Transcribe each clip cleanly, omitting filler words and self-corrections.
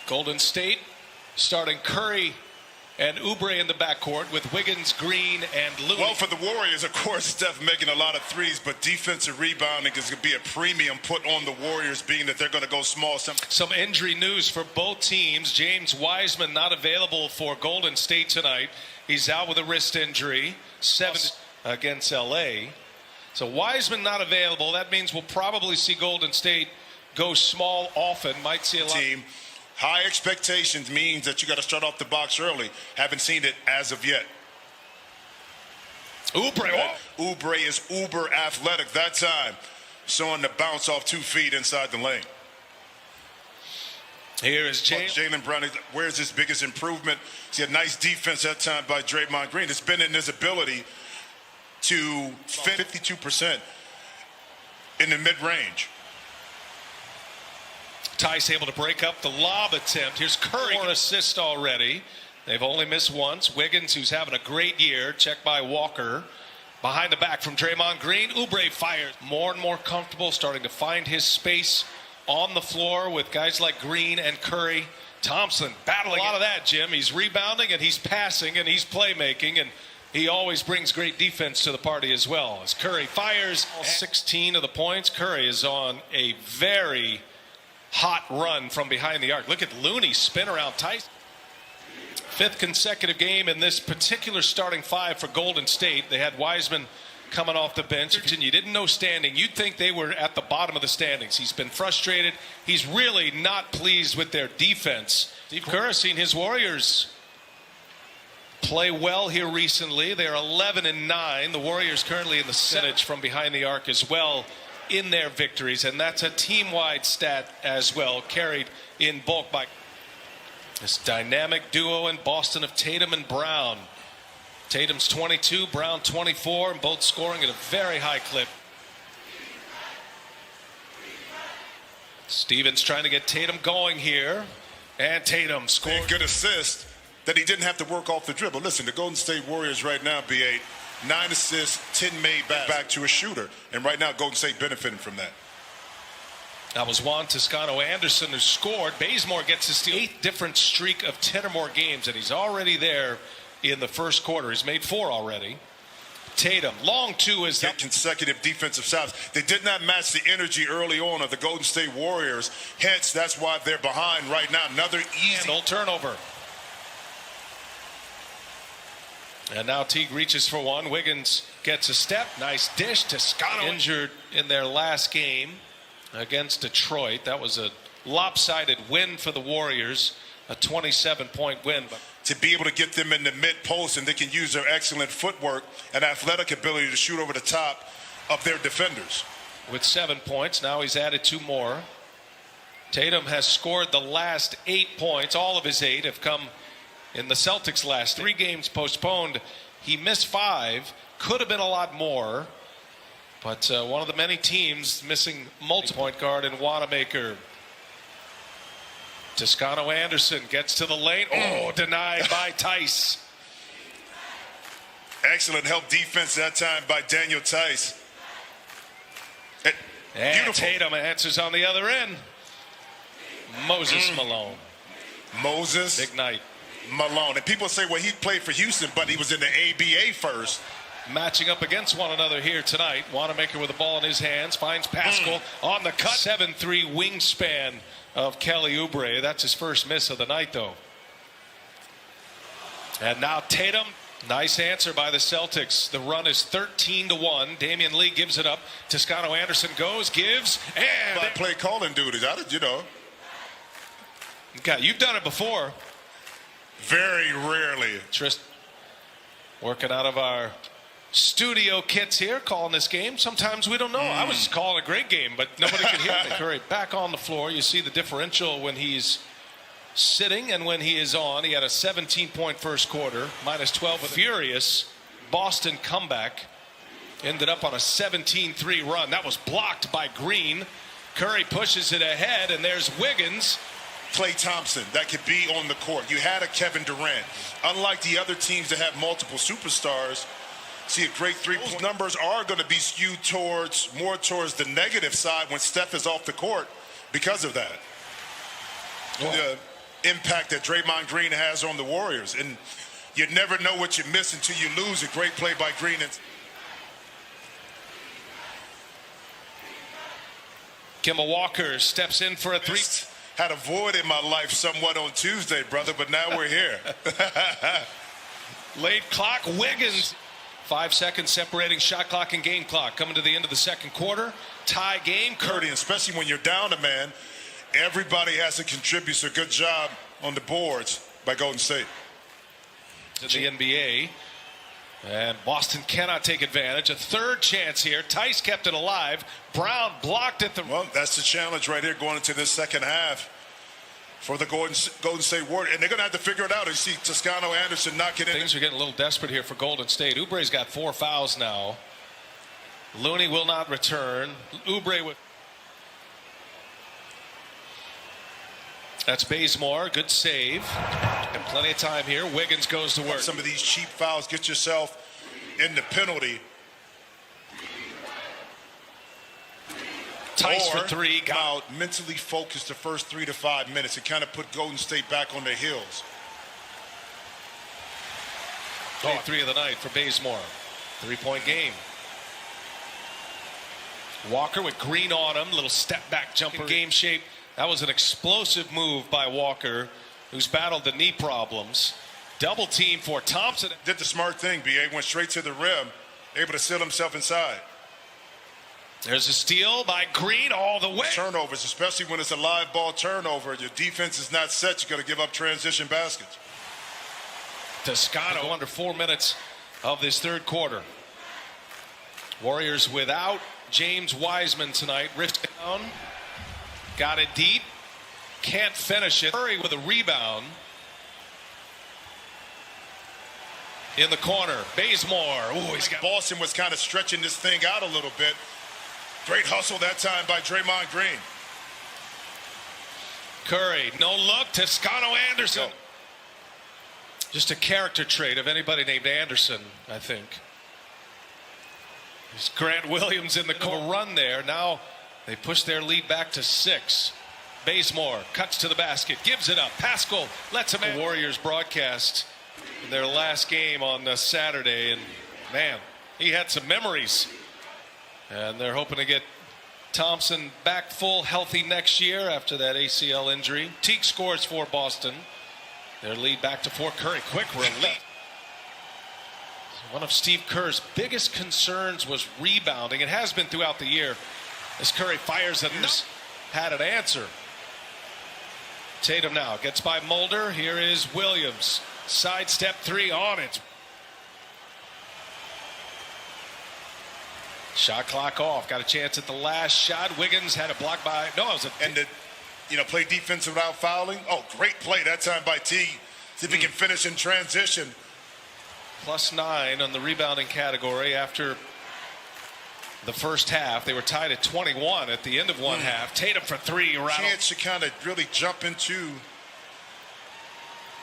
Golden State starting Curry and Oubre in the backcourt with Wiggins, Green, and Looney. Well, for the Warriors, of course, Steph making a lot of threes, but defensive rebounding is going to be a premium put on the Warriors, being that they're going to go small. Some injury news for both teams. James Wiseman not available for Golden State tonight. He's out with a wrist injury. 7 against L.A. So Wiseman not available. That means we'll probably see Golden State go small often. Might see a lot. Team. High expectations means that you got to start off the box early. Haven't seen it as of yet. Oubre is uber athletic that time, showing the bounce off 2 feet inside the lane. Here is Jaylen Brown. Where's his biggest improvement? See a nice defense that time by Draymond Green. It's been in his ability to 52% in the mid-range. Tice able to break up the lob attempt. Here's Curry. 4 assists already. They've only missed once. Wiggins, who's having a great year, checked by Walker. Behind the back from Draymond Green. Oubre fires. More and more comfortable, starting to find his space on the floor with guys like Green and Curry. Thompson battling. A lot of that, Jim. He's rebounding and he's passing and he's playmaking, and he always brings great defense to the party as well. As Curry fires 16 of the points, Curry is on a very hot run from behind the arc. Look at Looney spin around Tice. 5th consecutive game in this particular starting 5 for Golden State. They had Wiseman coming off the bench, and you didn't know standing. You'd think they were at the bottom of the standings. He's been frustrated. He's really not pleased with their defense. Steve Kerr has seen his Warriors play well here recently. They're 11-9. The Warriors currently in the percentage from behind the arc as well in their victories, and that's a team-wide stat as well, carried in bulk by this dynamic duo in Boston of Tatum and Brown. Tatum's 22, Brown 24, and both scoring at a very high clip. Stevens trying to get Tatum going here, and Tatum scored. Good assist that he didn't have to work off the dribble. Listen, the Golden State Warriors right now, B8, 9 assists, 10 made back to a shooter. And right now, Golden State benefiting from that. That was Juan Toscano-Anderson who scored. Bazemore gets his 8th different streak of 10 or more games, and he's already there in the first quarter. He's made 4 already. Tatum, long 2 is that. Consecutive defensive stops. They did not match the energy early on of the Golden State Warriors. Hence, that's why they're behind right now. Another easy turnover. And now Teague reaches for one. Wiggins gets a step. Nice dish. Toscano injured in their last game against Detroit. That was a lopsided win for the Warriors, a 27-point win. But to be able to get them in the mid-post, and they can use their excellent footwork and athletic ability to shoot over the top of their defenders. With 7 points, now he's added 2 more. Tatum has scored the last 8 points. All of his 8 have come in the Celtics' last 3 games postponed. He missed 5. Could have been a lot more. But one of the many teams missing multi-point guard in Wanamaker. Toscano-Anderson gets to the lane. Oh, denied by Tice. Excellent help defense that time by Daniel Tice. And Tatum answers on the other end. Moses Malone. Moses. Big night. Malone. And people say, well, he played for Houston, but he was in the ABA first. Matching up against one another here tonight. Wanamaker with the ball in his hands. Finds Pascal on the cut. 7'3" wingspan of Kelly Oubre. That's his first miss of the night, though. And now Tatum. Nice answer by the Celtics. The run is 13-1. Damian Lee gives it up. Toscano-Anderson goes, gives, and play calling duties. How did you know? Okay, you've done it before. Very rarely. Trist working out of our studio kits here, calling this game. Sometimes we don't know. I was calling a great game, but nobody could hear me. Curry back on the floor. You see the differential when he's sitting and when he is on. He had a 17-point first quarter, minus 12 with a furious Boston comeback. Ended up on a 17-3 run. That was blocked by Green. Curry pushes it ahead, and there's Wiggins. Klay Thompson that could be on the court. You had a Kevin Durant. Unlike the other teams that have multiple superstars, see a great three-point. Numbers are going to be skewed more towards the negative side when Steph is off the court because of that. impact that Draymond Green has on the Warriors. And you never know what you miss until you lose. A great play by Green. Kemba Walker steps in for a three. Had a void in my life somewhat on Tuesday, brother, but now we're here. Late clock, Wiggins. 5 seconds separating shot clock and game clock. Coming to the end of the second quarter. Tie game. Curry, especially when you're down a man, everybody has to contribute. So good job on the boards by Golden State. To the NBA. And Boston cannot take advantage. A third chance here. Tice kept it alive. Brown blocked it. Well, that's the challenge right here going into this second half for the Golden State Warriors. And they're going to have to figure it out. You see Toscano Anderson not getting in. Things are getting a little desperate here for Golden State. Oubre's got 4 fouls now. Looney will not return. Oubre with. That's Bazemore. Good save. And plenty of time here. Wiggins goes to work. Some of these cheap fouls get yourself in the penalty. Tice for 3. Got out mentally focused the first 3 to 5 minutes. It kind of put Golden State back on their heels. 3 of the night for Bazemore. 3-point game. Walker with Green on him. Little step back jumper. Game shape. That was an explosive move by Walker, who's battled the knee problems. Double team for Thompson. Did the smart thing, B.A. Went straight to the rim, able to seal himself inside. There's a steal by Green all the way. Turnovers, especially when it's a live ball turnover. Your defense is not set. You got to give up transition baskets. Toscano under 4 minutes of this third quarter. Warriors without James Wiseman tonight. Ripped down. Got it deep. Can't finish it. Curry with a rebound. In the corner. Bazemore. Ooh, he's got. Boston was kind of stretching this thing out a little bit. Great hustle that time by Draymond Green. Curry. No look. Toscano Anderson. Just a character trait of anybody named Anderson, I think. There's Grant Williams in the corner. Run there. Now they push their lead back to 6. Bazemore cuts to the basket, gives it up. Pascal lets him in. The Warriors broadcast in their last game on Saturday, and man, he had some memories. And they're hoping to get Thompson back full healthy next year after that ACL injury. Teague scores for Boston. Their lead back to 4. Curry, quick release. One of Steve Kerr's biggest concerns was rebounding. It has been throughout the year. As Curry fires it, had an answer. Tatum now gets by Mulder. Here is Williams. Sidestep 3 on it. Shot clock off. Got a chance at the last shot. Wiggins had a block by. No, it was a. And play defense without fouling. Oh, great play that time by T. See if he can finish in transition. +9 on the rebounding category after the first half. They were tied at 21 at the end of one half. Tatum for 3. Chance to kind of really jump into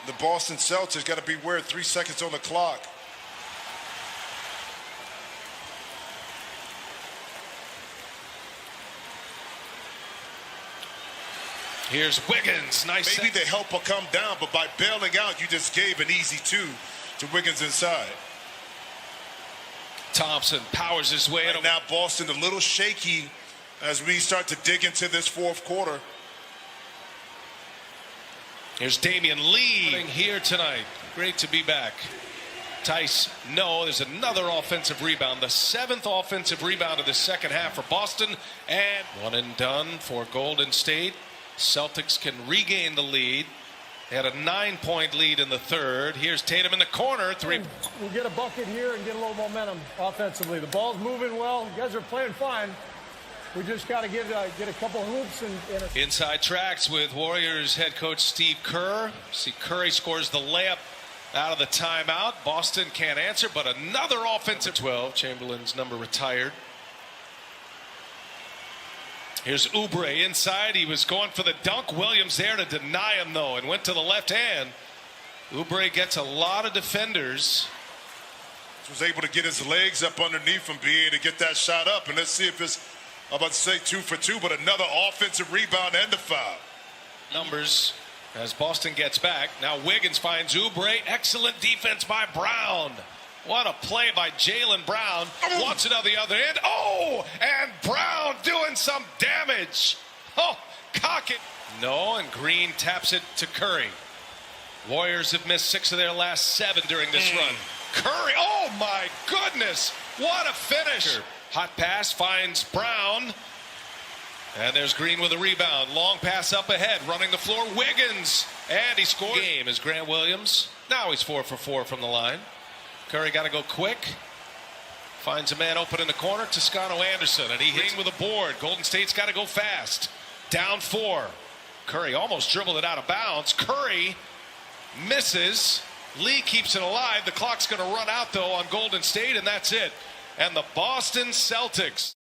the Boston Celtics. Got to be aware. 3 seconds on the clock. Here's Wiggins. Nice. Maybe the help will come down, but by bailing out, you just gave an easy 2 to Wiggins inside. Thompson powers his way in. Now Boston a little shaky as we start to dig into this fourth quarter. Here's Damian Lee here tonight. Great to be back. Tice, no, there's another offensive rebound. The 7th offensive rebound of the second half for Boston. And 1 and done for Golden State. Celtics can regain the lead. They had a 9-point lead in the third. Here's Tatum in the corner. 3. We'll get a bucket here and get a little momentum offensively. The ball's moving well. You guys are playing fine. We just got to get a couple hoops and inside tracks with Warriors head coach Steve Kerr. See Curry scores the layup out of the timeout. Boston can't answer, but another offensive 12. Chamberlain's number retired. Here's Oubre inside. He was going for the dunk. Williams there to deny him, though, and went to the left hand. Oubre gets a lot of defenders. Was able to get his legs up underneath him, being able to get that shot up. And let's see if it's, I'm about to say 2 for 2, but another offensive rebound and a foul. Numbers as Boston gets back. Now Wiggins finds Oubre. Excellent defense by Brown. What a play by Jaylen Brown. Wants it on the other end. Oh, and Brown doing some damage. Oh, cock it. No, and Green taps it to Curry. Warriors have missed 6 of their last 7 during this run. Curry, oh my goodness. What a finish. Hot pass finds Brown. And there's Green with a rebound. Long pass up ahead, running the floor. Wiggins, and he scored. Game is Grant Williams. Now he's 4 for 4 from the line. Curry got to go quick. Finds a man open in the corner, Toscano Anderson, and he hits with a board. Golden State's got to go fast. Down 4. Curry almost dribbled it out of bounds. Curry misses. Lee keeps it alive. The clock's going to run out, though, on Golden State, and that's it. And the Boston Celtics